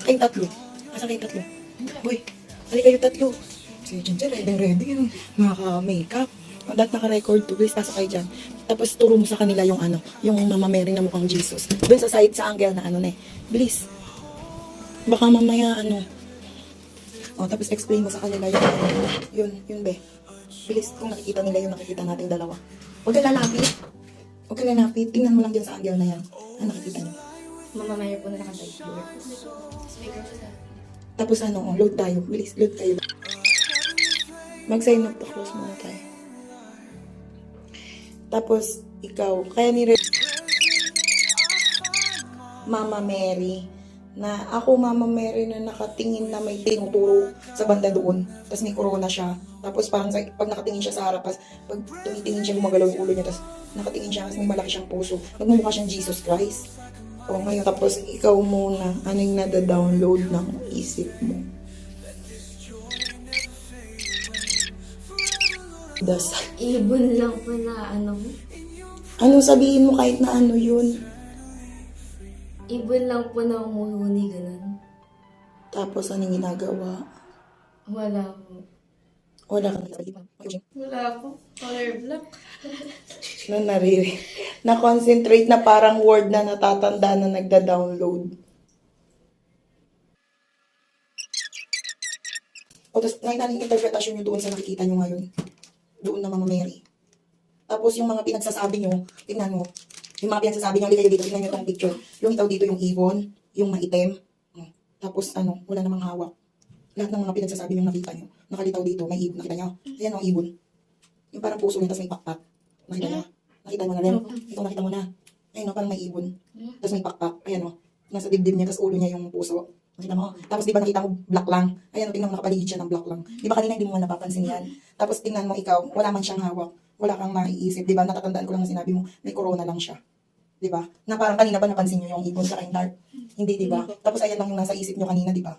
kayong tatlo? Asa kayong tatlo? Boy, hali kayo tatlo. Si Ginger, ready, nakaka-makeup. Dahil naka-record to, please, pasok kayo dyan. Tapos turo mo sa kanila yung ano, yung Mama Mary na mukhang Jesus. Doon sa side, sa angle na ano na eh. Bilis. Baka mamaya ano. O, tapos explain mo sa kanila yun be. Bilis, kung nakikita nila yung nakikita nating dalawa. Huwag ka lalapit. Huwag ka lalapit. Tingnan mo lang dyan sa angle na yan. Ano nakikita niyo? Mamamaya po na nakaside door. Tapos ano, load tayo. Bilis, load tayo. Mag-sign up to close muna tayo. Tapos, ikaw, kaya Mama Mary, na ako Mama Mary na nakatingin na may tinuturo sa banda doon. Tapos may corona siya. Tapos parang pag nakatingin siya sa harap, pag tumitingin siya, gumagalaw yung ulo niya. Tapos nakatingin siya, kasi may malaki siyang puso. Nagmumukha siyang Jesus Christ. O ngayon, tapos ikaw muna, ano yung nada-download ng isip mo? Dasal. Ibon lang po na ano. Ano sabihin mo kahit na ano yun? Ibon lang po na umuhuni, ganun. Tapos anong ginagawa? Wala po. Wala kang nagsasalita. Wala po. Color black. Na naririnig. Na-concentrate na parang word na natatanda na nagda-download. O tapos nakita yung interpretasyon nyo doon sa nakikita nyo ngayon. Doon na Mama Mary. Tapos yung mga pinagsasabi nyo, tingnan mo. Yung mga pinagsasabi nyo, hindi kayo dito, tingnan nyo itong picture. Lumitaw dito yung ibon, yung maitim. Tapos ano, wala namang hawak. Lahat ng mga pinagsasabi nyo nakita nyo. Nakalitaw dito, may ibon. Nakita nyo? Ayan ang ibon. Yung parang puso niya, tapos may pakpak. Nakita nyo? Nakita mo na rin? Ito nakita mo na. Ayun o, parang may ibon. Tapos may pakpak. Ayan o. Nasa dibdib niya, tapos ulo niya yung puso. Nakita mo? Tapos di ba nakita mo black lang? Ayan o, tingnan mo nakapaligid siya ng black lang. Di ba kanina hindi mo man napapansin yan? Tapos tingnan mo ikaw, wala man siyang hawak. Wala kang maiisip. Di ba? Natatandaan ko lang na sinabi mo, may corona lang siya. Di ba? Na parang kanina ba napansin niyo yung ibon sa yung dark? Hindi, di ba? Tapos ayan lang yung nasa isip niyo kanina, di ba?